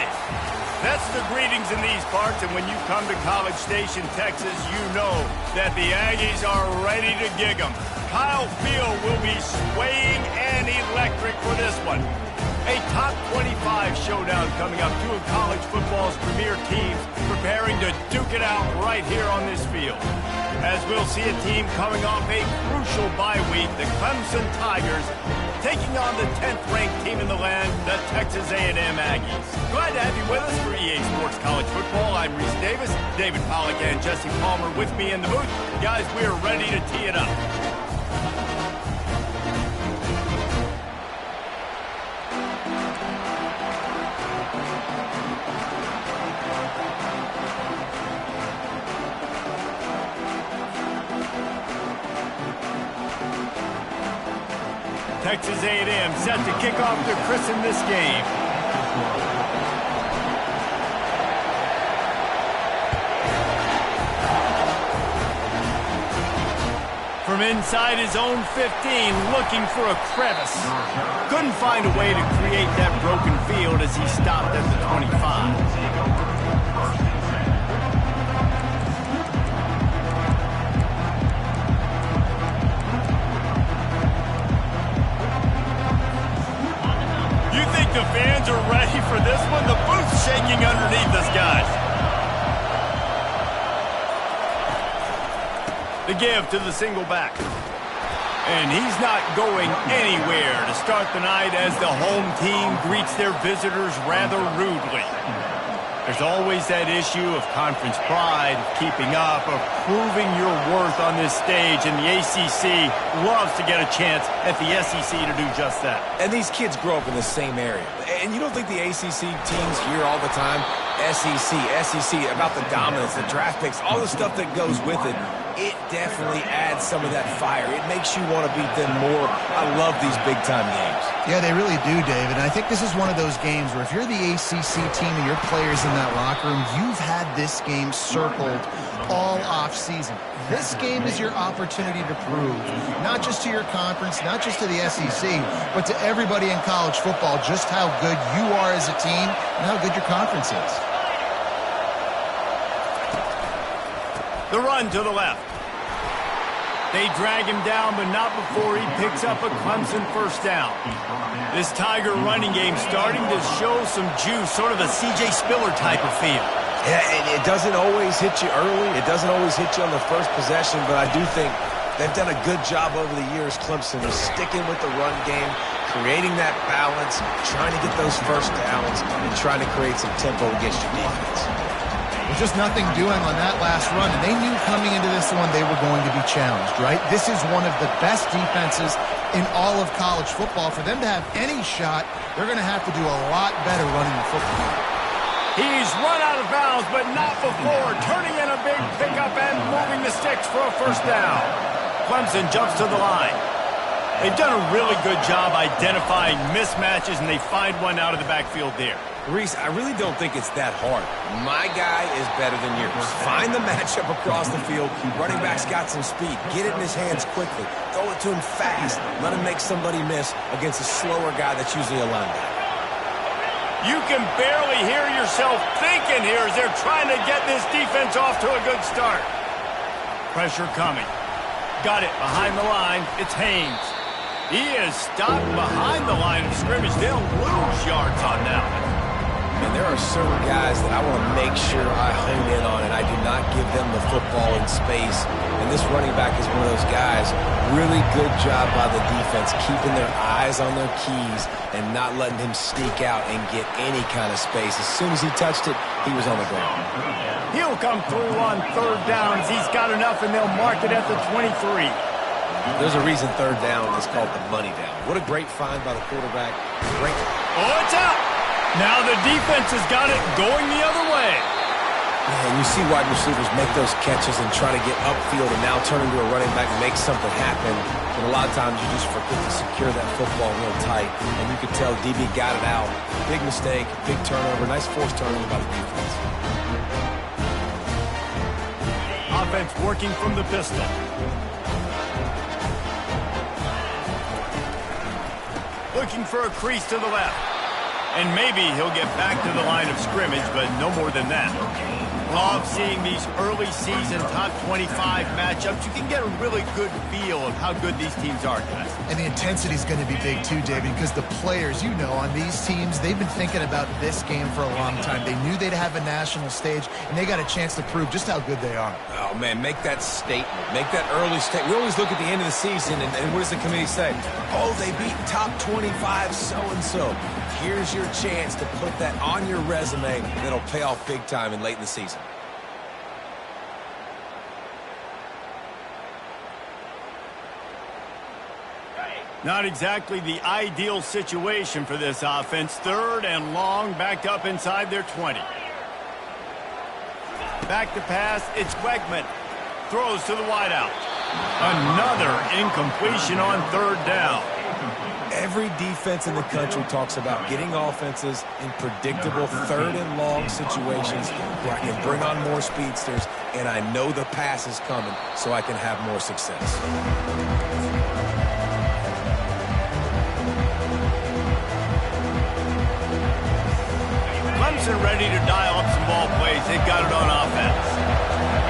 game. That's the greetings in these parts, and when you come to College Station, Texas, you know that the Aggies are ready to gig 'em. Kyle Field will be swaying and electric for this one. A top 25 showdown coming up. Two of college football's premier teams preparing to duke it out right here on this field. As we'll see a team coming off a crucial bye week, the Clemson Tigers, taking on the 10th-ranked team in the land, the Texas A&M Aggies. Glad to have you with us for EA Sports College Football. I'm Reese Davis, David Pollack, and Jesse Palmer with me in the booth. Guys, we are ready to tee it up. Texas A&M set to kick off to christen this game. From inside his own 15, looking for a crevice. Couldn't find a way to create that broken field as he stopped at the 25. The fans are ready for this one. The booth's shaking underneath us, guys. The give to the single back. And he's not going anywhere to start the night as the home team greets their visitors rather rudely. There's always that issue of conference pride, of keeping up, of proving your worth on this stage, and the ACC loves to get a chance at the SEC to do just that. And these kids grow up in the same area. And you don't think the ACC teams hear all the time, SEC, about the dominance, the draft picks, all the stuff that goes with it. It definitely adds some of that fire. It makes you want to beat them more. I love these big-time games. Yeah, they really do, David. And I think this is one of those games where if you're the ACC team and your players in that locker room, you've had this game circled all off-season. This game is your opportunity to prove, not just to your conference, not just to the SEC, but to everybody in college football, just how good you are as a team and how good your conference is. The run to the left. They drag him down, but not before he picks up a Clemson first down. This Tiger running game starting to show some juice, sort of a C.J. Spiller type of feel. Yeah, and it doesn't always hit you early. It doesn't always hit you on the first possession, but I do think they've done a good job over the years, Clemson, of sticking with the run game, creating that balance, trying to get those first downs, and trying to create some tempo against your defense. There's just nothing doing on that last run, and they knew coming into this one they were going to be challenged, right? This is one of the best defenses in all of college football. For them to have any shot, they're going to have to do a lot better running the football. He's run out of bounds, but not before turning in a big pickup and moving the sticks for a first down. Clemson jumps to the line. They've done a really good job identifying mismatches, and they find one out of the backfield there. Reese, I really don't think it's that hard. My guy is better than yours. Find the matchup across the field. Running back's got some speed. Get it in his hands quickly. Throw it to him fast. Let him make somebody miss against a slower guy that's usually a linebacker. You can barely hear yourself thinking here as they're trying to get this defense off to a good start. Pressure coming. Got it behind the line. It's Haynes. He is stopped behind the line of scrimmage. They'll lose yards on that one. And there are certain guys that I want to make sure I hone in on, and I do not give them the football in space. And this running back is one of those guys. Really good job by the defense, keeping their eyes on their keys and not letting him sneak out and get any kind of space. As soon as he touched it, he was on the ground. He'll come through on third downs. He's got enough, and they'll mark it at the 23. There's a reason third down is called the money down. What a great find by the quarterback. Great. Oh, it's out. Now the defense has got it going the other way. Yeah, and you see wide receivers make those catches and try to get upfield and now turn into a running back and make something happen. But a lot of times you just forget to secure that football real tight. And you could tell DB got it out. Big mistake, big turnover, nice forced turnover by the defense. Offense working from the pistol. Looking for a crease to the left. And maybe he'll get back to the line of scrimmage, but no more than that. Love seeing these early season top 25 matchups. You can get a really good feel of how good these teams are, guys. And the intensity is going to be big too, David, because the players, you know, on these teams, they've been thinking about this game for a long time. They knew they'd have a national stage, and they got a chance to prove just how good they are. Oh, man, make that statement. Make that early statement. We always look at the end of the season, and what does the committee say? Oh, they beat top 25 so-and-so. Here's your chance to put that on your resume that'll pay off big time in late in the season. Not exactly the ideal situation for this offense. 3rd and long, backed up inside their 20. Back to pass, it's Wegman. Throws to the wideout. Another incompletion on 3rd down. Every defense in the country talks about getting offenses in predictable 3rd and long situations where I can bring on more speedsters, and I know the pass is coming so I can have more success. Clemson ready to dial up some ball plays. They got it on offense.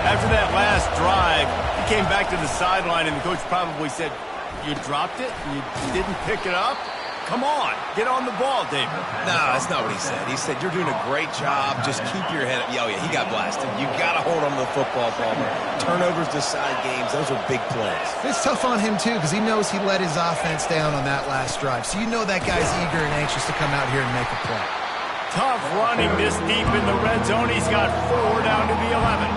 After that last drive, he came back to the sideline, and the coach probably said, "You dropped it? You didn't pick it up? Come on, get on the ball, David." No, that's not what he said. He said, "You're doing a great job. Just keep your head up." Oh, yeah, he got blasted. You got to hold on to the football, Palmer. Turnovers decide games. Those are big plays. It's tough on him, too, because he knows he let his offense down on that last drive. So you know that guy's eager and anxious to come out here and make a play. Tough running this deep in the red zone. He's got 4 down to the 11.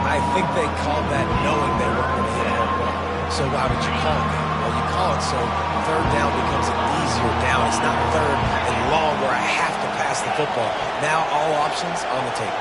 I think they called that knowing they weren't going to hit a home run. So why would you call it that? Well, you call it so 3rd down becomes an easier down. It's not 3rd and long where I have to pass the football. Now all options on the table.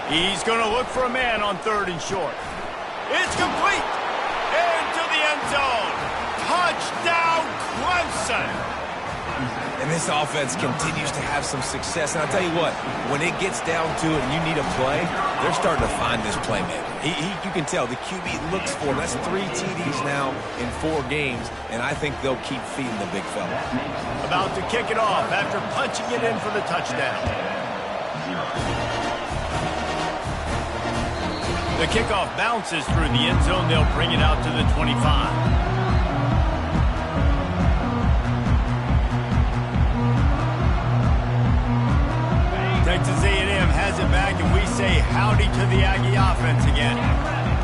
He's going to look for a man on 3rd and short. It's complete. Into the end zone. Touchdown, Clemson. And this offense continues to have some success. And I'll tell you what, when it gets down to it and you need a play, they're starting to find this playmaker. You can tell the QB looks for him. That's 3 TDs now in 4 games, and I think they'll keep feeding the big fella. About to kick it off after punching it in for the touchdown. The kickoff bounces through the end zone. They'll bring it out to the 25. Texas A&M has it back, and we say howdy to the Aggie offense again.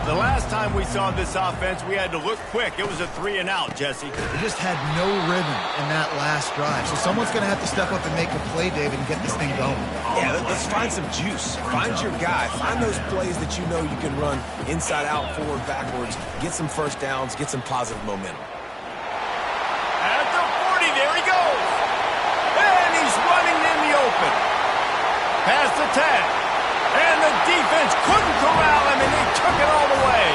The last time we saw this offense, we had to look quick. It was a 3-and-out, Jesse. They just had no rhythm in that last drive. So someone's going to have to step up and make a play, David, and get this thing going. Yeah, let's find some juice. Find your guy. Find those plays that you know you can run inside out, forward, backwards. Get some first downs. Get some positive momentum. At the 40, there he goes. And he's running in the open. Past the 10. And the defense couldn't corral him, and they took it all the way.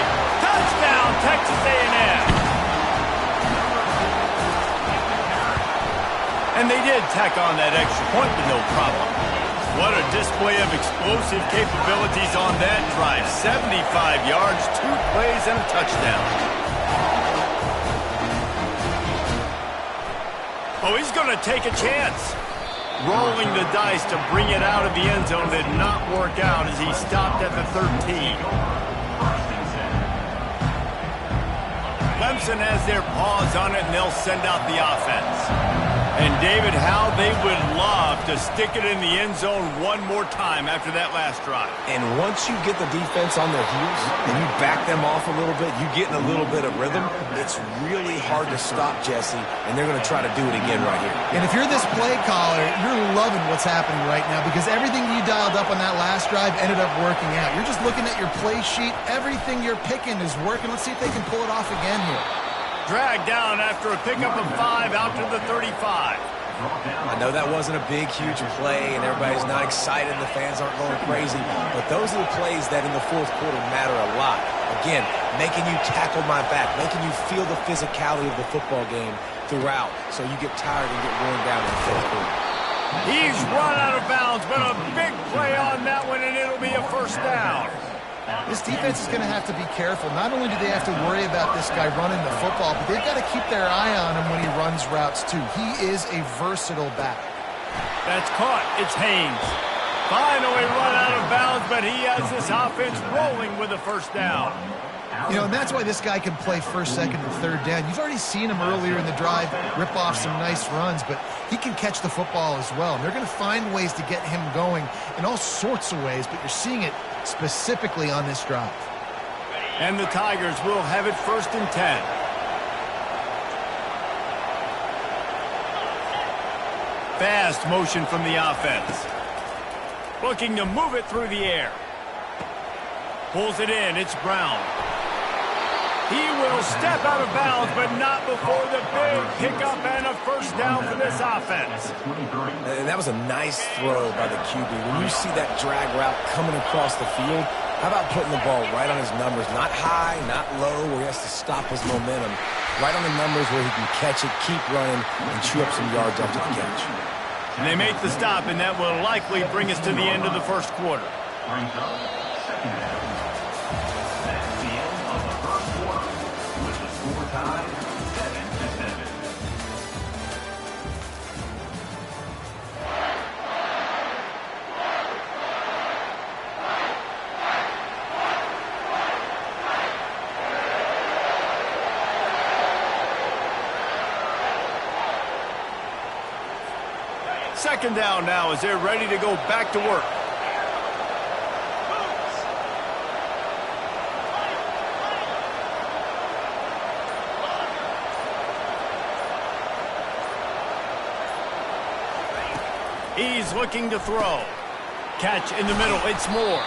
Touchdown, Texas A&M. And they did tack on that extra point, but no problem. What a display of explosive capabilities on that drive. 75 yards, 2 plays, and a touchdown. Oh, he's going to take a chance. Rolling the dice to bring it out of the end zone did not work out as he stopped at the 13. Clemson has their paws on it, and they'll send out the offense. And, David, how they would love to stick it in the end zone one more time after that last drive. And once you get the defense on their heels and you back them off a little bit, you get in a little bit of rhythm, it's really hard to stop, Jesse, and they're going to try to do it again right here. And if you're this play caller, you're loving what's happening right now because everything you dialed up on that last drive ended up working out. You're just looking at your play sheet. Everything you're picking is working. Let's see if they can pull it off again here. Dragged down after a pickup of 5 out to the 35. I know that wasn't a big, huge play, and everybody's not excited, and the fans aren't going crazy, but those are the plays that in the fourth quarter matter a lot. Again, making you tackle my back, making you feel the physicality of the football game throughout, so you get tired and get worn down in the fourth quarter. He's run out of bounds, but a big play on that one, and it'll be a first down. This defense is going to have to be careful. Not only do they have to worry about this guy running the football, but they've got to keep their eye on him when he runs routes, too. He is a versatile back. That's caught. It's Haynes. Finally run out of bounds, but he has this offense rolling with a first down. You know, and that's why this guy can play first, second, and third down. You've already seen him earlier in the drive rip off some nice runs, but he can catch the football as well. And they're going to find ways to get him going in all sorts of ways, but you're seeing it specifically on this drive. And the Tigers will have it 1st and 10. Fast motion from the offense. Looking to move it through the air. Pulls it in. It's Brown. He will step out of bounds, but not before the big pickup and a first down for this offense. And that was a nice throw by the QB. When you see that drag route coming across the field, how about putting the ball right on his numbers? Not high, not low, where he has to stop his momentum. Right on the numbers where he can catch it, keep running, and chew up some yards after the catch. And they make the stop, and that will likely bring us to the end of the first quarter. Second down now as they're ready to go back to work. He's looking to throw. Catch in the middle. It's Moore.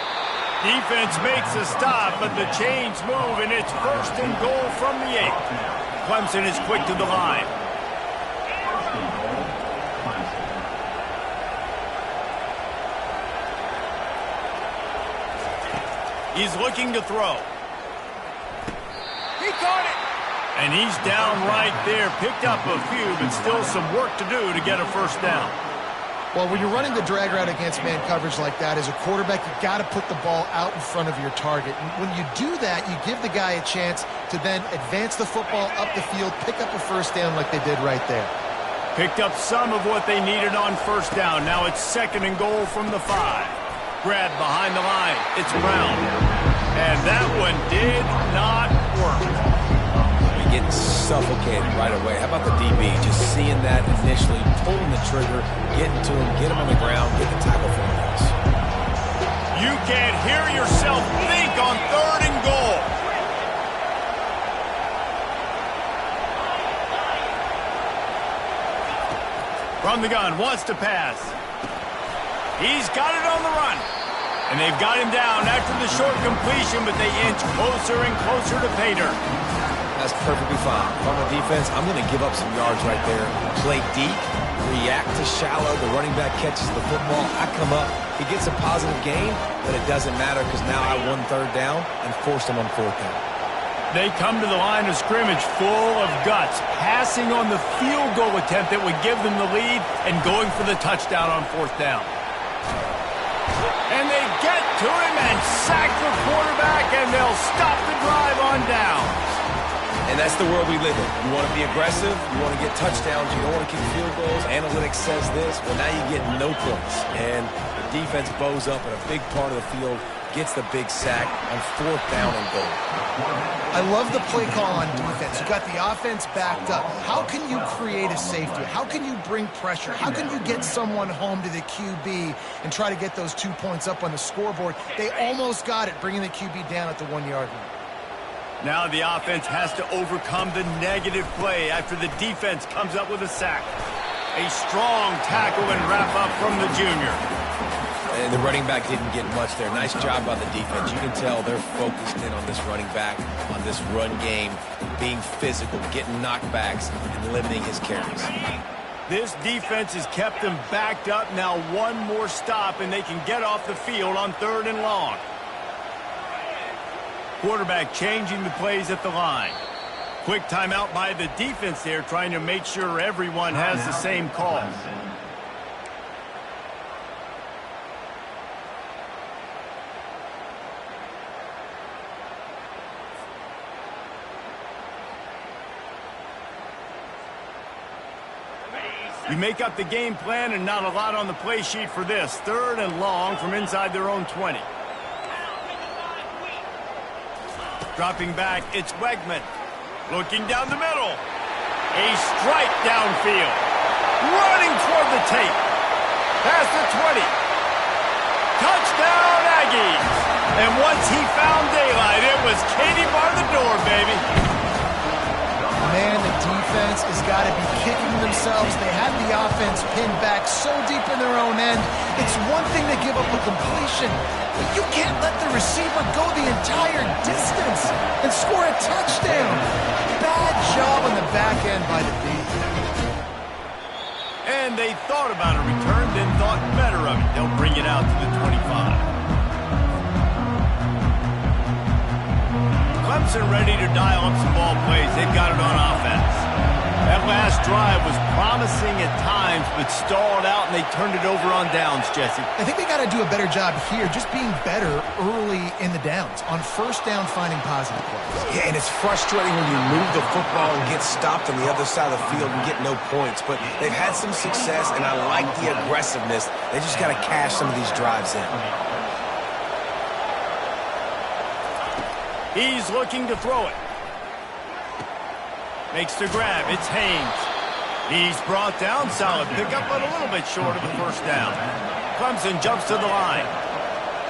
Defense makes a stop, but the chains move, and it's 1st and goal from the 8. Clemson is quick to the line. He's looking to throw. He caught it. And he's down right there. Picked up a few, but still some work to do to get a first down. Well, when you're running the drag route against man coverage like that, as a quarterback, you've got to put the ball out in front of your target. And when you do that, you give the guy a chance to then advance the football up the field, pick up a first down like they did right there. Picked up some of what they needed on first down. Now it's 2nd and goal from the 5. Grab behind the line. It's Brown. And that one did not work. You're getting suffocated right away. How about the DB? Just seeing that initially, pulling the trigger, getting to him, get him on the ground, get the tackle for him. You can't hear yourself think on 3rd and goal. From the gun, wants to pass. He's got it on the run. And they've got him down after the short completion, but they inch closer and closer to pay dirt. That's perfectly fine. If I'm a defense, I'm going to give up some yards right there. Play deep, react to shallow. The running back catches the football. I come up. He gets a positive gain, but it doesn't matter because now I won 3rd down and forced him on 4th down. They come to the line of scrimmage full of guts, passing on the field goal attempt that would give them the lead and going for the touchdown on 4th down. And they get to him and sack the quarterback, and they'll stop the drive on down. And that's the world we live in. You want to be aggressive, you want to get touchdowns, you don't want to kick field goals. Analytics says this, well, now you get no points. And the defense bows up in a big part of the field, gets the big sack on 4th down and goal. I love the play call on defense. You got the offense backed up. How can you create a safety? How can you bring pressure? How can you get someone home to the QB and try to get those 2 points up on the scoreboard? They almost got it, bringing the QB down at the 1-yard line. Now the offense has to overcome the negative play after the defense comes up with a sack. A strong tackle and wrap up from the junior. And the running back didn't get much there. Nice job by the defense. You can tell they're focused in on this running back, on this run game, being physical, getting knockbacks, and limiting his carries. This defense has kept them backed up. Now one more stop, and they can get off the field on 3rd and long. Quarterback changing the plays at the line. Quick timeout by the defense there, trying to make sure everyone has the same call. You make up the game plan and not a lot on the play sheet for this. 3rd and long from inside their own 20. Dropping back, it's Wegman. Looking down the middle. A strike downfield. Running toward the tape. Past the 20. Touchdown, Aggies. And once he found daylight, it was Katie bar the door, baby. Man, the defense has got to be kicking themselves. They had the offense pinned back so deep in their own end. It's one thing to give up a completion, but you can't let the receiver go the entire distance and score a touchdown. Bad job on the back end by the D. And they thought about a return, then thought better of it. They'll bring it out to the 25. Clemson ready to dial up some ball plays. They've got it on offense. That last drive was promising at times, but stalled out, and they turned it over on downs, Jesse. I think they got to do a better job here, just being better early in the downs. On 1st down, finding positive plays. Yeah, and it's frustrating when you move the football and get stopped on the other side of the field and get no points. But they've had some success, and I like the aggressiveness. They just got to cash some of these drives in. He's looking to throw it. Makes the grab. It's Haynes. He's brought down. Solid pickup, but a little bit short of the 1st down. Clemson jumps to the line.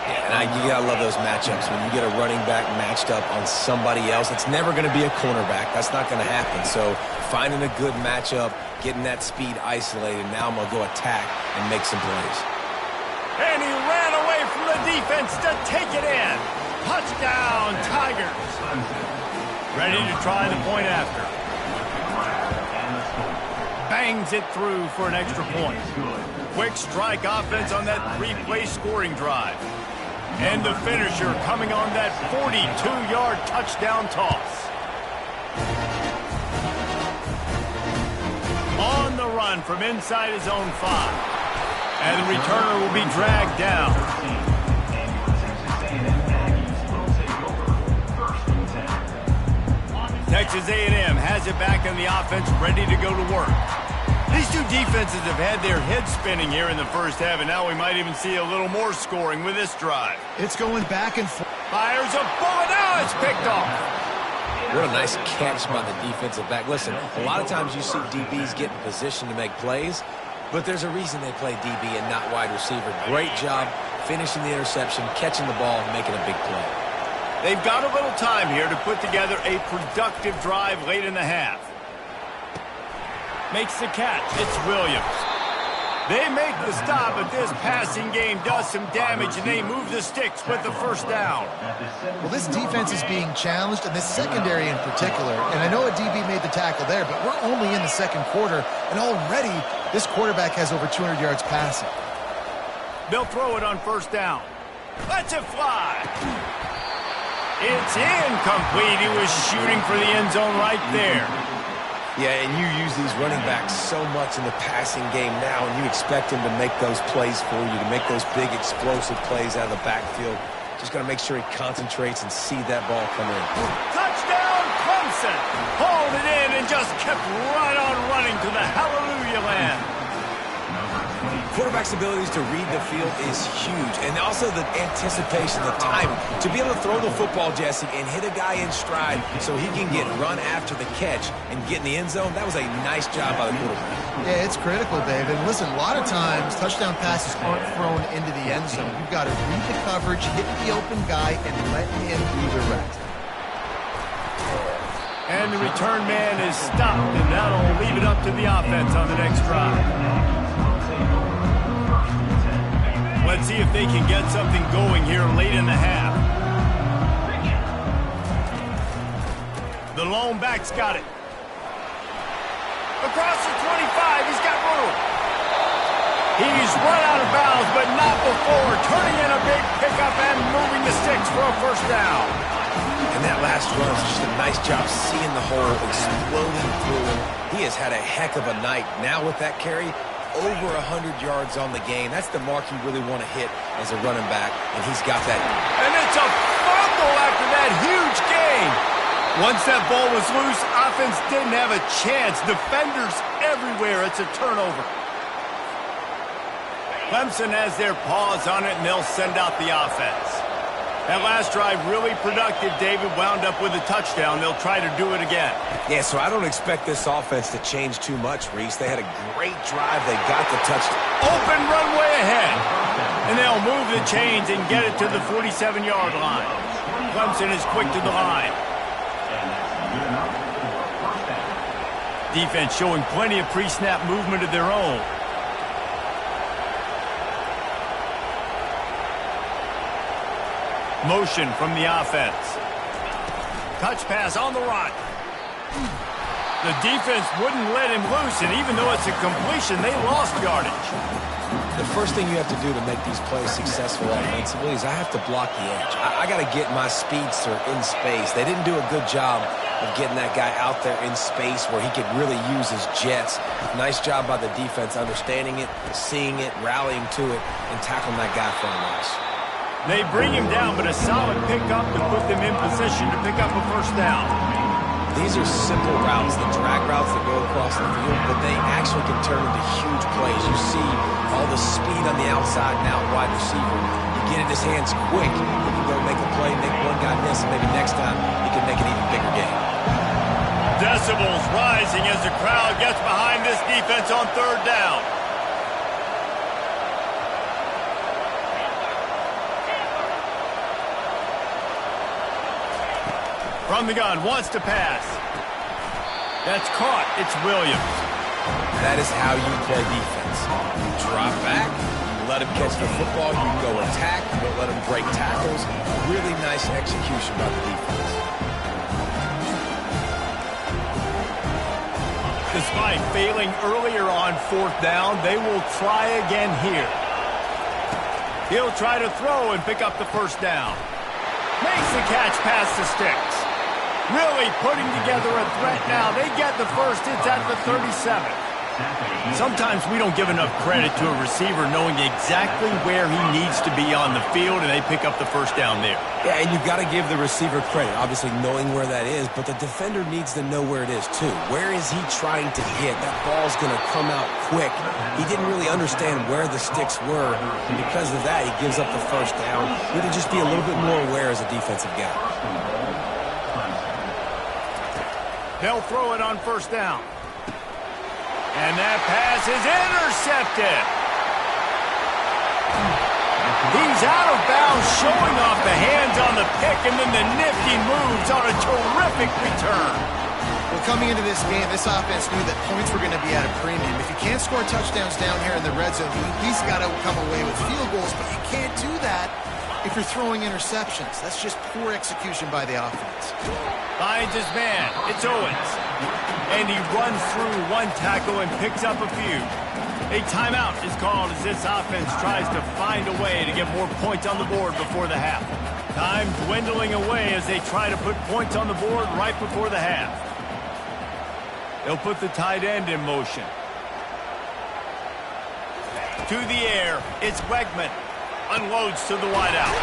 Yeah, and you got to love those matchups. When you get a running back matched up on somebody else, it's never going to be a cornerback. That's not going to happen. So finding a good matchup, getting that speed isolated. Now I'm going to go attack and make some plays. And he ran away from the defense to take it in. Touchdown, Tigers. Ready to try the point after. Bangs it through for an extra point. Quick strike offense on that 3-play scoring drive. And the finisher coming on that 42-yard touchdown toss. On the run from inside his own 5. And the returner will be dragged down. Texas A&M has it back in the offense, ready to go to work. These two defenses have had their heads spinning here in the 1st half, and now we might even see a little more scoring with this drive. It's going back and forth. Fires a bullet. Now it's picked off. What a nice catch by the defensive back. Listen, a lot of times you see DBs get in position to make plays, but there's a reason they play DB and not wide receiver. Great job finishing the interception, catching the ball, and making a big play. They've got a little time here to put together a productive drive late in the half. Makes the catch. It's Williams. They make the stop, but this passing game does some damage, and they move the sticks with the 1st down. Well, this defense is being challenged, and this secondary in particular. And I know a DB made the tackle there, but we're only in the 2nd quarter, and already this quarterback has over 200 yards passing. They'll throw it on 1st down. Let's it fly. It's incomplete. He was shooting for the end zone right there. Yeah, and you use these running backs so much in the passing game now, and you expect him to make those plays for you, to make those big explosive plays out of the backfield. Just got to make sure he concentrates and see that ball come in. Touchdown, Clemson. Hauled it in and just kept right on running to the hallelujah land. Quarterback's abilities to read the field is huge, and also the anticipation, the timing. To be able to throw the football, Jesse, and hit a guy in stride so he can get run after the catch and get in the end zone, that was a nice job by the quarterback. Yeah, it's critical, David. Listen, a lot of times touchdown passes aren't thrown into the end zone. You've got to read the coverage, hit the open guy, and let him do the rest. And the return man is stopped, and that'll leave it up to the offense on the next drive. Let's see if they can get something going here late in the half. The lone back's got it. Across the 25, he's got room. He's run out of bounds, but not before turning in a big pickup and moving the sticks for a first down. And that last run is just a nice job seeing the hole exploding through him. He has had a heck of a night. Now with that carry, over 100 yards on the game. That's the mark you really want to hit as a running back, and he's got that. And it's a fumble after that huge gain. Once that ball was loose, offense didn't have a chance. Defenders everywhere. It's a turnover. Clemson has their paws on it, and they'll send out the offense. That last drive really productive. David wound up with a touchdown. They'll try to do it again. Yeah, so I don't expect this offense to change too much, Reese. They had a great drive. They got the touchdown. Open runway ahead. And they'll move the chains and get it to the 47-yard line. Clemson is quick to the line. Defense showing plenty of pre-snap movement of their own. Motion from the offense. Touch pass on the run. The defense wouldn't let him loose, and even though it's a completion, they lost yardage. The first thing you have to do to make these plays successful offensively is I have to block the edge. I got to get my speedster in space. They didn't do a good job of getting that guy out there in space where he could really use his jets. Nice job by the defense understanding it, seeing it, rallying to it, and tackling that guy for a loss. They bring him down, but a solid pickup to put them in position to pick up a first down. These are simple routes, the drag routes that go across the field, but they actually can turn into huge plays. You see all the speed on the outside and out wide receiver. You get in his hands quick. He can go make a play, make one guy miss, and maybe next time he can make an even bigger game. Decibels rising as the crowd gets behind this defense on third down. From the gun, wants to pass. That's caught. It's Williams. That is how you play defense. You drop back, you let him catch the football, you go attack, you don't let him break tackles. Really nice execution by the defense. Despite failing earlier on fourth down, they will try again here. He'll try to throw and pick up the first down. Makes the catch past the sticks. Really putting together a threat now. They get the first. It's at the 37. Sometimes we don't give enough credit to a receiver knowing exactly where he needs to be on the field, and they pick up the first down there. Yeah, and you've got to give the receiver credit, obviously knowing where that is, but the defender needs to know where it is too. Where is he trying to hit? That ball's going to come out quick. He didn't really understand where the sticks were, and because of that, he gives up the first down. You need to just be a little bit more aware as a defensive guy. They'll throw it on first down. And that pass is intercepted. He's out of bounds, showing off the hands on the pick, and then the nifty moves on a terrific return. Well, coming into this game, this offense knew that points were going to be at a premium. If you can't score touchdowns down here in the red zone, you at least got to come away with field goals, but you can't do that if you're throwing interceptions. That's just poor execution by the offense. Finds his man. It's Owens. And he runs through one tackle and picks up a few. A timeout is called as this offense tries to find a way to get more points on the board before the half. Time dwindling away as they try to put points on the board right before the half. They'll put the tight end in motion. To the air. It's Wegman. Unloads to the wideout.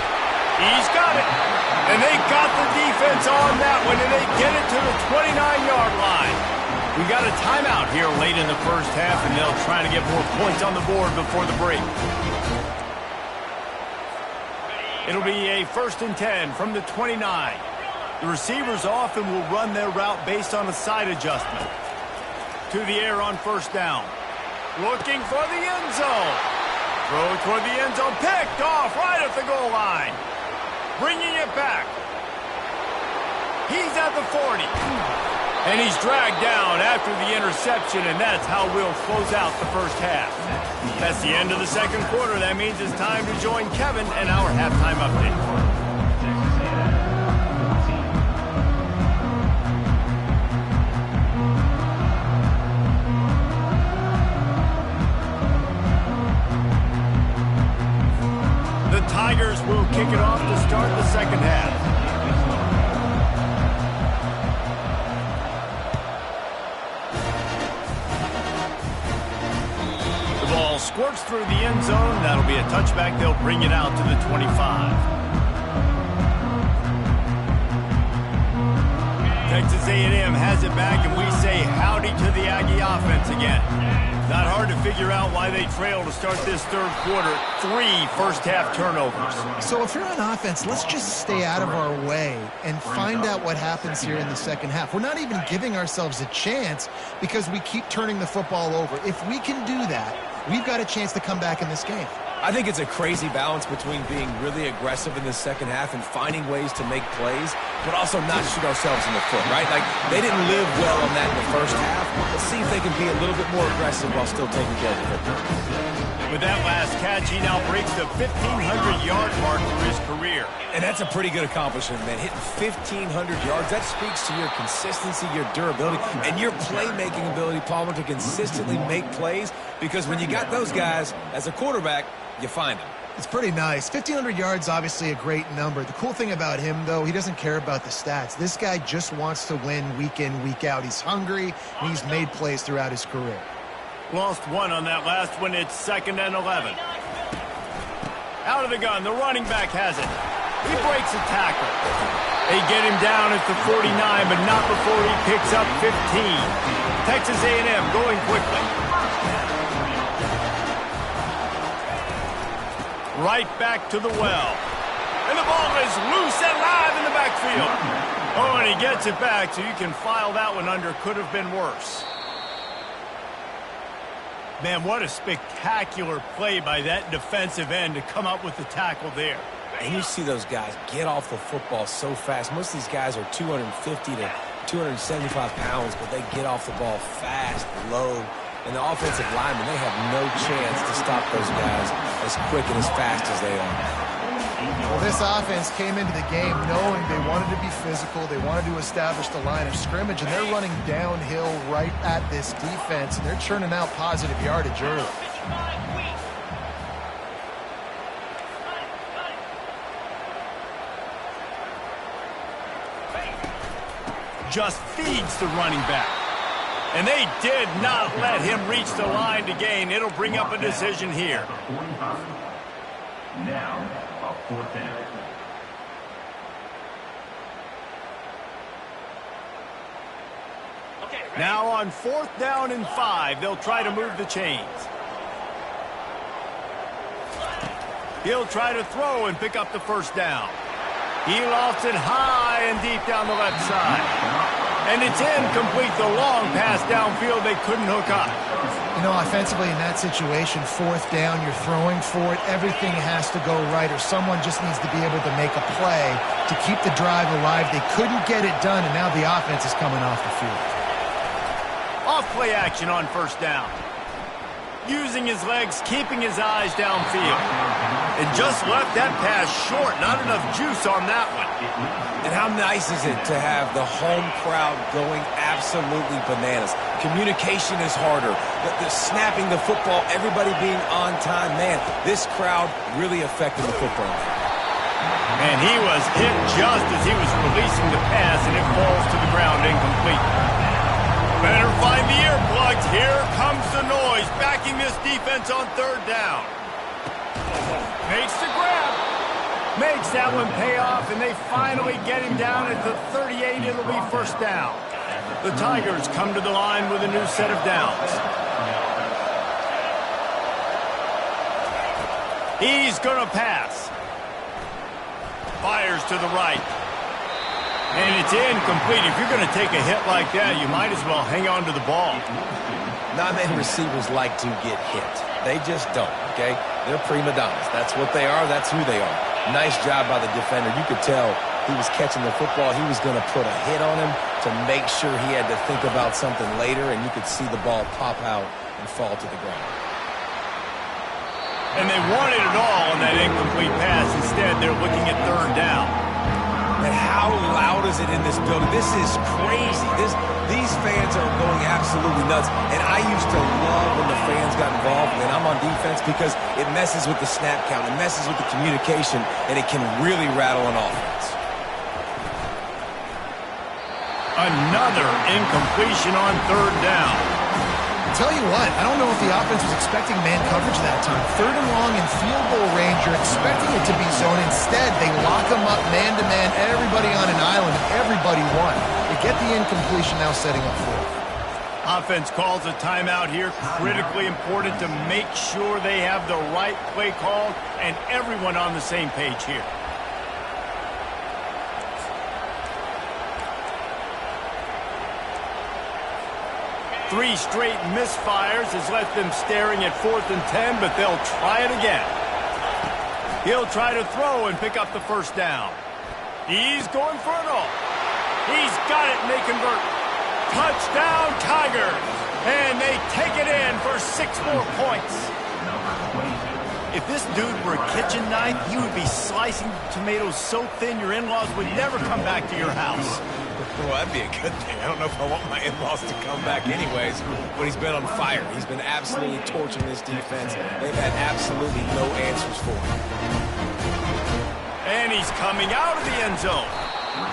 He's got it. And they got the defense on that one, and they get it to the 29-yard line. We got a timeout here late in the first half, and they'll try to get more points on the board before the break. It'll be a 1st and 10 from the 29. The receivers often will run their route based on a side adjustment. To the air on first down. Looking for the end zone. Throw toward the end zone. Picked off right at the goal line. Bringing it back. He's at the 40. And he's dragged down after the interception, and that's how we'll close out the first half. That's the end of the second quarter. That means it's time to join Kevin and our halftime update. through the end zone. That'll be a touchback. They'll bring it out to the 25. Texas A&M has it back, and we say howdy to the Aggie offense again. Not hard to figure out why they trail to start this third quarter. 3 first-half turnovers. So if you're on offense, let's just stay out of our way and find out what happens here in the second half. We're not even giving ourselves a chance because we keep turning the football over. If we can do that, we've got a chance to come back in this game. I think it's a crazy balance between being really aggressive in the second half and finding ways to make plays, but also not shoot ourselves in the foot, right? Like, they didn't live well on that in the first half. Let's see if they can be a little bit more aggressive while still taking care of the football. With that last catch, he now breaks the 1,500-yard mark for his career. And that's a pretty good accomplishment, man. Hitting 1,500 yards, that speaks to your consistency, your durability, and your playmaking ability, Palmer, to consistently make plays, because when you got those guys as a quarterback, you find them. It's pretty nice. 1,500 yards, obviously a great number. The cool thing about him, though, he doesn't care about the stats. This guy just wants to win week in, week out. He's hungry, and he's made plays throughout his career. Lost 1 on that last one. It's 2nd and 11. Out of the gun. The running back has it. He breaks a tackle. They get him down at the 49, but not before he picks up 15. Texas A&M going quickly. Right back to the well. And the ball is loose and live in the backfield. Oh, and he gets it back, so you can file that one under. Could have been worse. Man, what a spectacular play by that defensive end to come up with the tackle there. And you see those guys get off the football so fast. Most of these guys are 250 to 275 pounds, but they get off the ball fast, low. And the offensive linemen, they have no chance to stop those guys as quick and as fast as they are. Well, this offense came into the game knowing they wanted to be physical, they wanted to establish the line of scrimmage, and they're running downhill right at this defense, and they're churning out positive yardage early. Just feeds the running back. And they did not let him reach the line to gain. It'll bring up a decision here. Now, a 4th down. Now on 4th down and 5, they'll try to move the chains. He'll try to throw and pick up the first down. He lofts it high and deep down the left side. And it's incomplete. The long pass downfield they couldn't hook up. You know, offensively in that situation, 4th down, you're throwing for it. Everything has to go right, or someone just needs to be able to make a play to keep the drive alive. They couldn't get it done, and now the offense is coming off the field. Off play action on 1st down. Using his legs, keeping his eyes downfield. And just left that pass short. Not enough juice on that one. And how nice is it to have the home crowd going absolutely bananas? Communication is harder. The snapping the football, everybody being on time. Man, this crowd really affected the football. And he was hit just as he was releasing the pass, and it falls to the ground incomplete. Better find the earplugs. Here comes the noise, backing this defense on 3rd down. Makes the grab. Makes that one pay off, and they finally get him down at the 38. It'll be 1st down. The Tigers come to the line with a new set of downs. He's going to pass. Fires to the right. And it's incomplete. If you're going to take a hit like that, you might as well hang on to the ball. Not many receivers like to get hit. They just don't, okay? They're prima donnas. That's what they are. That's who they are. Nice job by the defender. You could tell he was catching the football. He was going to put a hit on him to make sure he had to think about something later, and you could see the ball pop out and fall to the ground. And they wanted it all on that incomplete pass. Instead, they're looking at 3rd down. And how loud is it in this building? This is crazy. These fans are going absolutely nuts. And I used to love when the fans got involved, and I'm on defense, because it messes with the snap count. It messes with the communication, and it can really rattle an offense. Another incompletion on 3rd down. Tell you what, I don't know if the offense was expecting man coverage that time. 3rd and long in field goal range, you're expecting it to be zone. Instead, they lock them up man-to-man, everybody on an island, and everybody won. They get the incompletion, now setting up 4th. Offense calls a timeout here. Critically important to make sure they have the right play called and everyone on the same page here. Three straight misfires has left them staring at 4th and 10, but they'll try it again. He'll try to throw and pick up the first down. He's going for it all. He's got it, and they convert. Touchdown, Tigers! And they take it in for 6 more points. If this dude were a kitchen knife, he would be slicing tomatoes so thin your in-laws would never come back to your house. Well, that'd be a good thing. I don't know if I want my in-laws to come back anyways, but he's been on fire. He's been absolutely torching this defense. They've had absolutely no answers for him. And he's coming out of the end zone.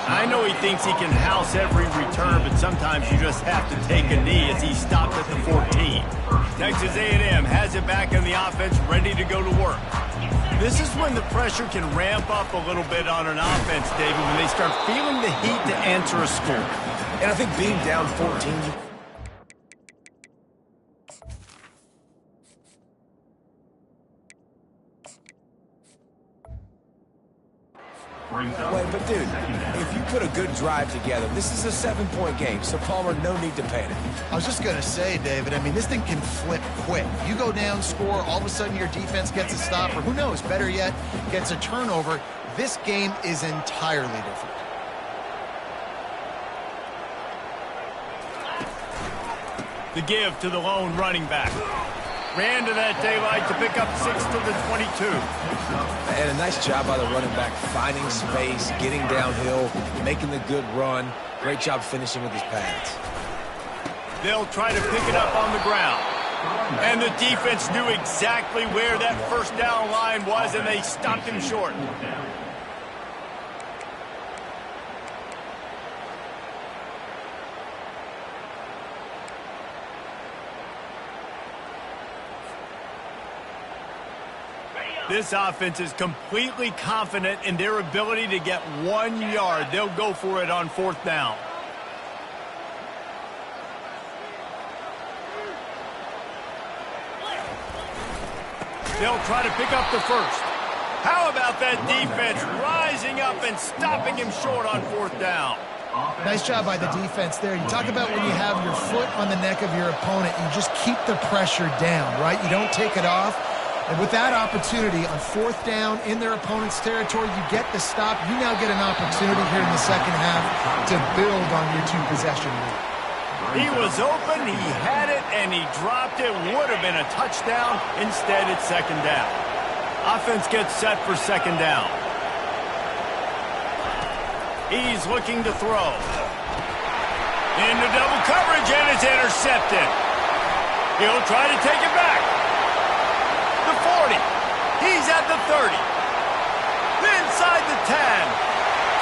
I know he thinks he can house every return, but sometimes you just have to take a knee as he stopped at the 14. Texas A&M has it back in the offense, ready to go to work. This is when the pressure can ramp up a little bit on an offense, David, when they start feeling the heat to answer a score. And I think being down 14, Wait, but dude, if you put a good drive together, this is a 7-point game, so Palmer, no need to panic. I was just going to say, David, I mean, this thing can flip quick. You go down, score, all of a sudden your defense gets a stop, or who knows, better yet, gets a turnover. This game is entirely different. The give to the lone running back. Ran to that daylight to pick up 6 to the 22. And a nice job by the running back, finding space, getting downhill, making the good run. Great job finishing with his pads. They'll try to pick it up on the ground. And the defense knew exactly where that first down line was, and they stopped him short. This offense is completely confident in their ability to get 1 yard. They'll go for it on 4th down. They'll try to pick up the first. How about that defense rising up and stopping him short on 4th down? Nice job by the defense there. You talk about when you have your foot on the neck of your opponent, you just keep the pressure down, right? You don't take it off. And with that opportunity on 4th down in their opponent's territory, you get the stop. You now get an opportunity here in the second half to build on your 2-possession lead. He was open, he had it, and he dropped it. Would have been a touchdown. Instead, it's 2nd down. Offense gets set for 2nd down. He's looking to throw. Into double coverage, and it's intercepted. He'll try to take it back. The 40. He's at the 30. Inside the 10.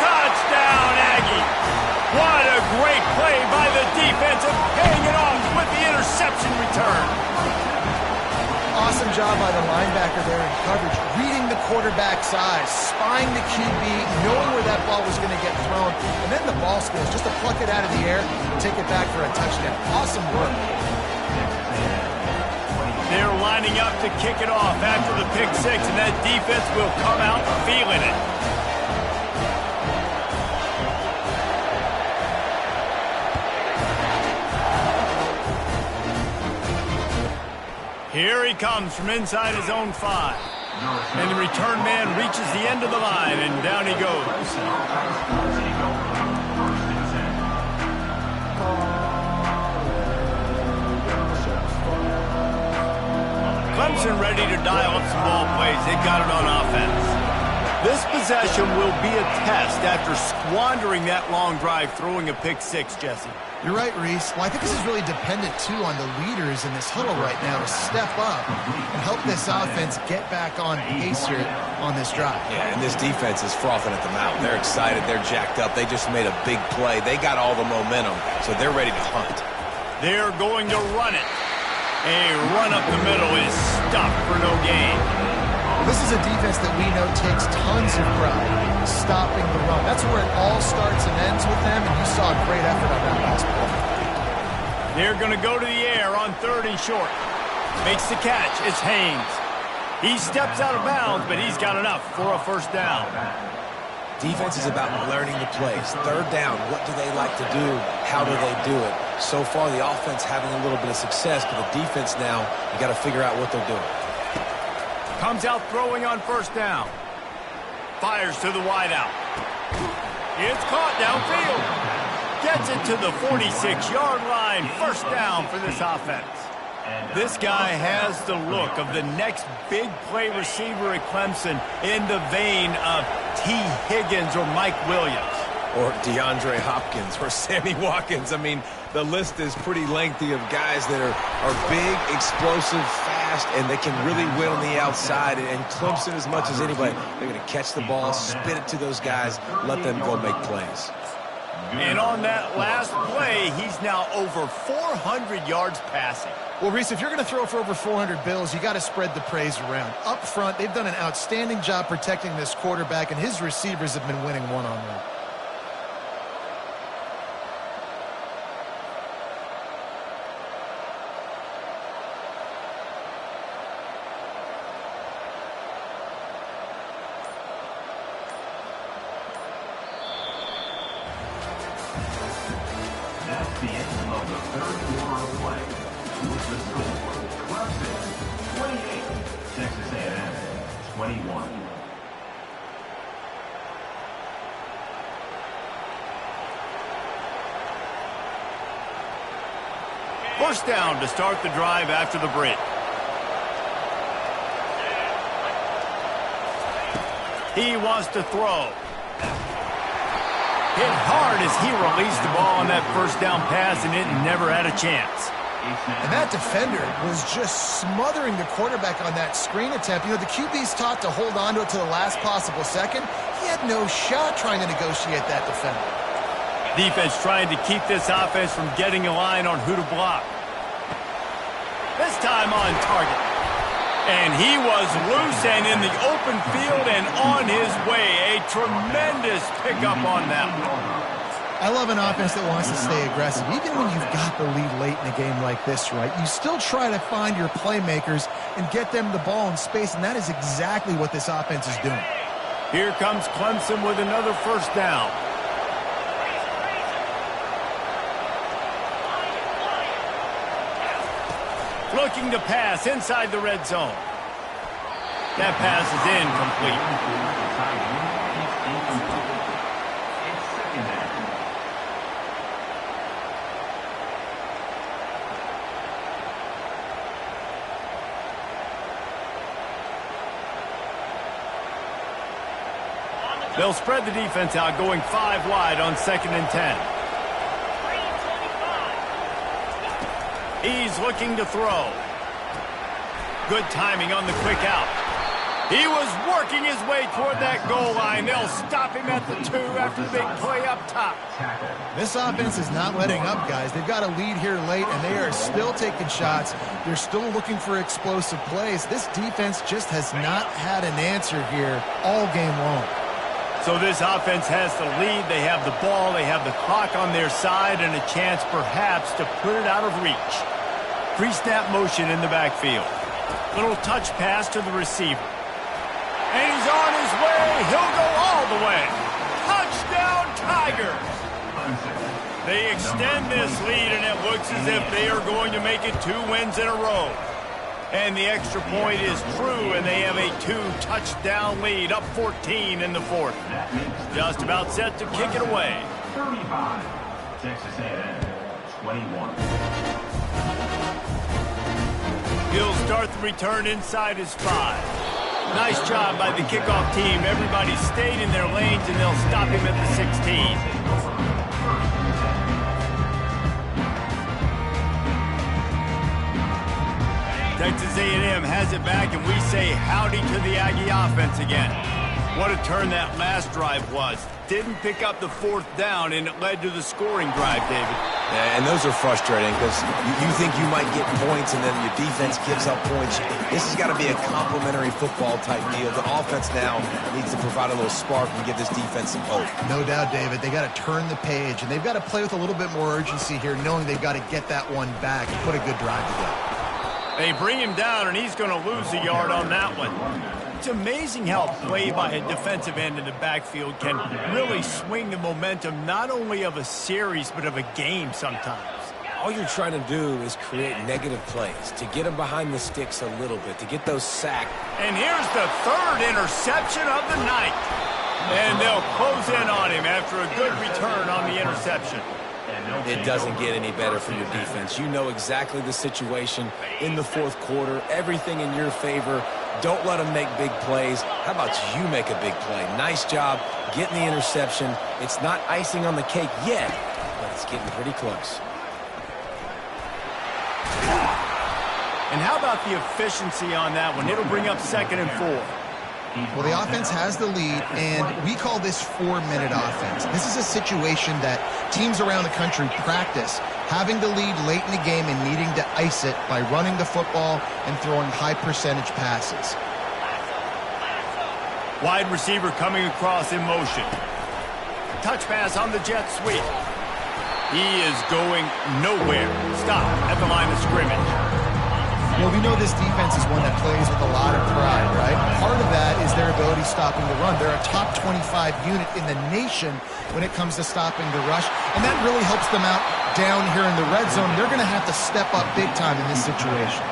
Touchdown, Aggie. What a great play by the defense and paying it off with the interception return. Awesome job by the linebacker there in coverage, reading the quarterback's eyes, spying the QB, knowing where that ball was going to get thrown, and then the ball skills just to pluck it out of the air and take it back for a touchdown. Awesome work. They're lining up to kick it off after the pick 6, and that defense will come out feeling it. Here he comes from inside his own 5. And the return man reaches the end of the line, and down he goes. Clemson ready to dial up some ball plays. They got it on offense. This possession will be a test after squandering that long drive, throwing a pick 6, Jesse. You're right, Reese. Well, I think this is really dependent, too, on the leaders in this huddle right now to step up and help this offense get back on pace here on this drive. Yeah, and this defense is frothing at the mouth. They're excited. They're jacked up. They just made a big play. They got all the momentum, so they're ready to hunt. They're going to run it. A run up the middle is stopped for no gain. Well, this is a defense that we know takes tons of pride stopping the run. That's where it all starts and ends with them, and you saw a great effort on that last play. They're going to go to the air on 3rd and short. Makes the catch. It's Haynes. He steps out of bounds, but he's got enough for a first down. Defense is about learning the plays. 3rd down, what do they like to do? How do they do it? So far, the offense having a little bit of success, but the defense now, you got to figure out what they're doing. Comes out throwing on 1st down. Fires to the wideout. It's caught downfield. Gets it to the 46-yard line. 1st down for this offense. This guy has the look of the next big play receiver at Clemson in the vein of T. Higgins or Mike Williams. Or DeAndre Hopkins or Sammy Watkins. I mean, the list is pretty lengthy of guys that are big, explosive, fast, and they can really win on the outside. And Clemson, as much as anybody, they're going to catch the ball, spit it to those guys, let them go make plays. And on that last play, he's now over 400 yards passing. Well, Reese, if you're going to throw for over 400 bills, you got to spread the praise around. Up front, they've done an outstanding job protecting this quarterback, and his receivers have been winning one-on-one. That's the end of the 3rd quarter of play. With the score, Clemson 28, Texas A&M 21. First down to start the drive after the break. He wants to throw. Hit hard as he released the ball on that first down pass, and it never had a chance. And that defender was just smothering the quarterback on that screen attempt. You know, the QB's taught to hold on to it to the last possible second. He had no shot trying to negotiate that defender. Defense trying to keep this offense from getting a line on who to block. This time on target. And he was loose and in the open field and on his way. A tremendous pickup on that one. I love an offense that wants to stay aggressive. Even when you've got the lead late in a game like this, right, you still try to find your playmakers and get them the ball in space, and that is exactly what this offense is doing. Here comes Clemson with another first down. Looking to pass inside the red zone. That pass is incomplete. They'll spread the defense out, going 5 wide on 2nd and 10. He's looking to throw. Good timing on the quick out. He was working his way toward that goal line. They'll stop him at the 2 after the big play up top. This offense is not letting up, guys. They've got a lead here late, and they are still taking shots. They're still looking for explosive plays. This defense just has not had an answer here all game long. So this offense has the lead. They have the ball. They have the clock on their side and a chance perhaps to put it out of reach. Pre-snap motion in the backfield. Little touch pass to the receiver. And he's on his way. He'll go all the way. Touchdown, Tigers. They extend this lead, and it looks as if they are going to make it 2 wins in a row. And the extra point is true, and they have a 2-touchdown lead, up 14 in the 4th. Just about set to kick it away. 35, Texas A&M 21. He'll start the return inside his 5. Nice job by the kickoff team. Everybody stayed in their lanes, and they'll stop him at the 16. Texas A&M has it back, and we say howdy to the Aggie offense again. What a turn that last drive was. Didn't pick up the 4th down, and it led to the scoring drive, David. And those are frustrating because you think you might get points and then your defense gives up points. This has got to be a complementary football type deal. The offense now needs to provide a little spark and give this defense some hope. No doubt, David. They got to turn the page, and they've got to play with a little bit more urgency here, knowing they've got to get that one back and put a good drive together. They bring him down, and he's going to lose a yard on that one. It's amazing how play by a defensive end in the backfield can really swing the momentum not only of a series but of a game sometimes. All you're trying to do is create negative plays, to get them behind the sticks a little bit, to get those sacked. And here's the third interception of the night. And they'll close in on him after a good return on the interception. It doesn't get any better for your defense. You know exactly the situation in the fourth quarter, everything in your favor. Don't let them make big plays. How about you make a big play? Nice job getting the interception. It's not icing on the cake yet, but it's getting pretty close. And how about the efficiency on that one? It'll bring up 2nd and 4. Well, the offense has the lead, and we call this 4-minute offense. This is a situation that teams around the country practice, having the lead late in the game and needing to ice it by running the football and throwing high-percentage passes. Wide receiver coming across in motion. Touch pass on the jet sweep. He is going nowhere. Stop at the line of scrimmage. Well, we know this defense is one that plays with a lot of pride, right? Part of that is their ability stopping the run. They're a top 25 unit in the nation when it comes to stopping the rush, and that really helps them out down here in the red zone. They're going to have to step up big time in this situation.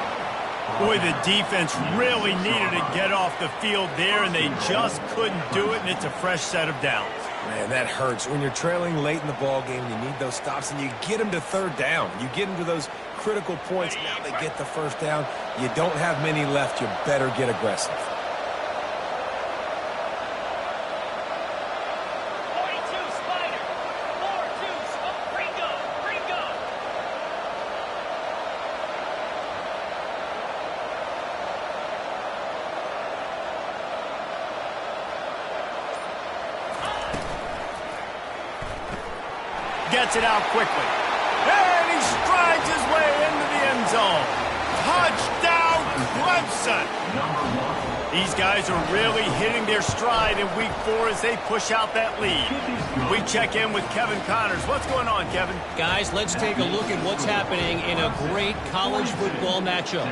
Boy, the defense really needed to get off the field there, and they just couldn't do it, and it's a fresh set of downs. Man, that hurts. When you're trailing late in the ball game, you need those stops, and you get them to third down. You get them to those critical points. Now they get the first down. You don't have many left. You better get aggressive. Gets it out quickly. And he strides his way into the end zone. Touchdown, Clemson. These guys are really hitting their stride in week 4 as they push out that lead. We check in with Kevin Connors. What's going on, Kevin? Guys, let's take a look at what's happening in a great college football matchup.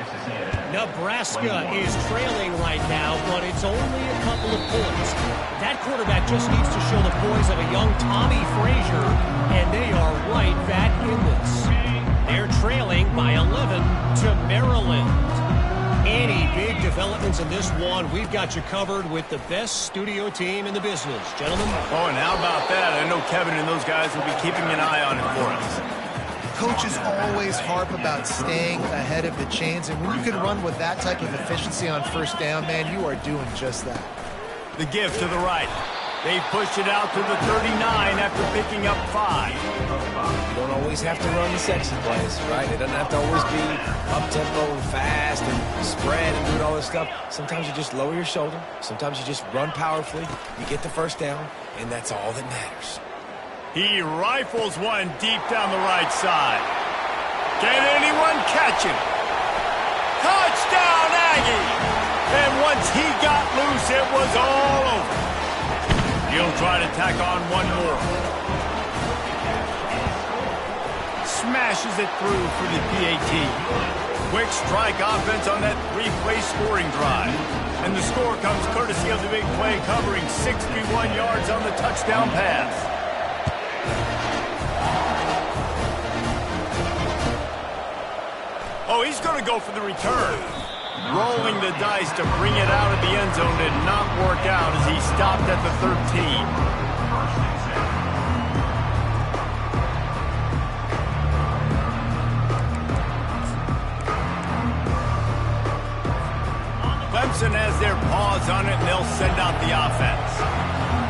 Nebraska is trailing right now, but it's only a couple of points. That quarterback just needs to show the poise of a young Tommy Frazier, and they are right back in this. They're trailing by 11 to Maryland. Any big developments in this one, we've got you covered with the best studio team in the business. Gentlemen? Oh, and how about that? I know Kevin and those guys will be keeping an eye on it for us. Coaches always harp about staying ahead of the chains, and when you can run with that type of efficiency on first down, man, you are doing just that. The give to the right. They pushed it out to the 39 after picking up 5. You don't always have to run the sexy plays, right? It doesn't have to always be up-tempo and fast and spread and doing all this stuff. Sometimes you just lower your shoulder. Sometimes you just run powerfully. You get the first down, and that's all that matters. He rifles one deep down the right side. Can anyone catch him? Touchdown, Aggie! And once he got loose, it was all over. He'll try to tack on one more. Smashes it through for the PAT. Quick strike offense on that 3-play scoring drive. And the score comes courtesy of the big play covering 61 yards on the touchdown pass. Oh, he's going to go for the return. Rolling the dice to bring it out of the end zone did not work out as he stopped at the 13. Clemson has their paws on it, and they'll send out the offense.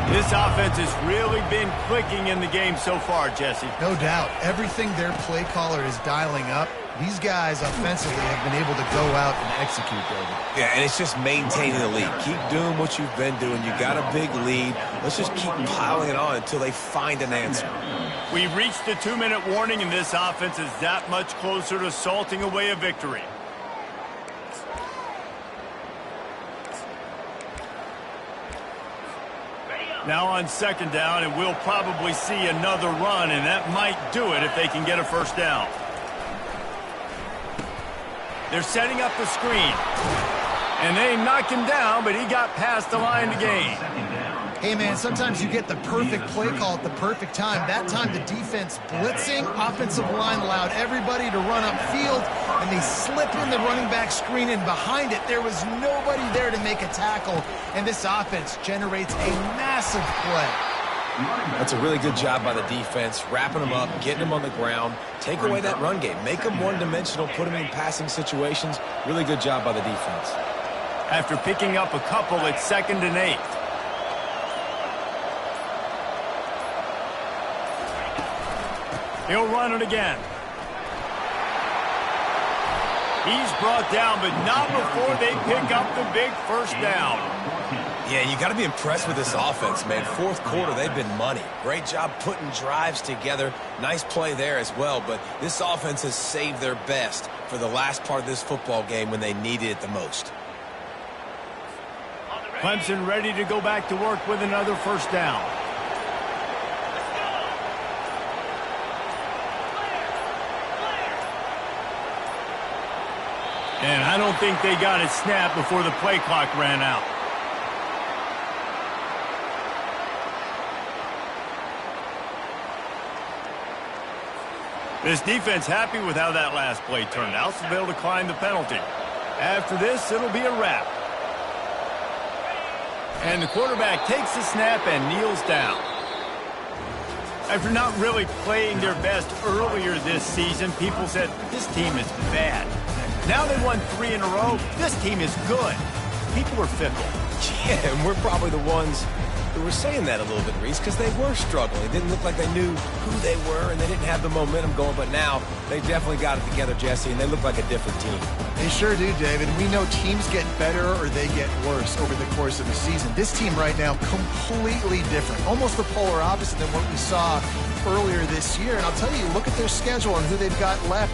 This offense has really been clicking in the game so far, Jesse. No doubt. Everything their play caller is dialing up These guys offensively have been able to go out and execute, David. Yeah, and it's just maintaining the lead. Keep doing what you've been doing. You got a big lead. Let's just keep piling it on until they find an answer. We've reached the 2-minute warning, and this offense is that much closer to salting away a victory. Now on second down, and we'll probably see another run, and that might do it if they can get a first down. They're setting up the screen. And they knocked him down, but he got past the line to gain. Hey, man, sometimes you get the perfect play call at the perfect time. That time, the defense blitzing, offensive line allowed everybody to run upfield, and they slipped in the running back screen, and behind it, there was nobody there to make a tackle, and this offense generates a massive play. That's a really good job by the defense, wrapping them up, getting them on the ground, take away that run game, make them one-dimensional, put them in passing situations. Really good job by the defense. After picking up a couple, it's 2nd and 8. He'll run it again. He's brought down, but not before they pick up the big first down. Yeah, you got to be impressed with this offense, man. Fourth quarter, they've been money. Great job putting drives together. Nice play there as well, but this offense has saved their best for the last part of this football game when they needed it the most. Clemson ready to go back to work with another first down. And I don't think they got it snapped before the play clock ran out. This defense happy with how that last play turned out, so they'll decline the penalty. After this, it'll be a wrap. And the quarterback takes the snap and kneels down. After not really playing their best earlier this season, people said, this team is bad. Now they won 3 in a row. This team is good. People are fickle. Yeah, and we're probably the ones who were saying that a little bit, Reese, because they were struggling. It didn't look like they knew who they were, and they didn't have the momentum going. But now they definitely got it together, Jesse, and they look like a different team. They sure do, David. We know teams get better or they get worse over the course of the season. This team right now, completely different. Almost the polar opposite than what we saw earlier this year. And I'll tell you, look at their schedule and who they've got left.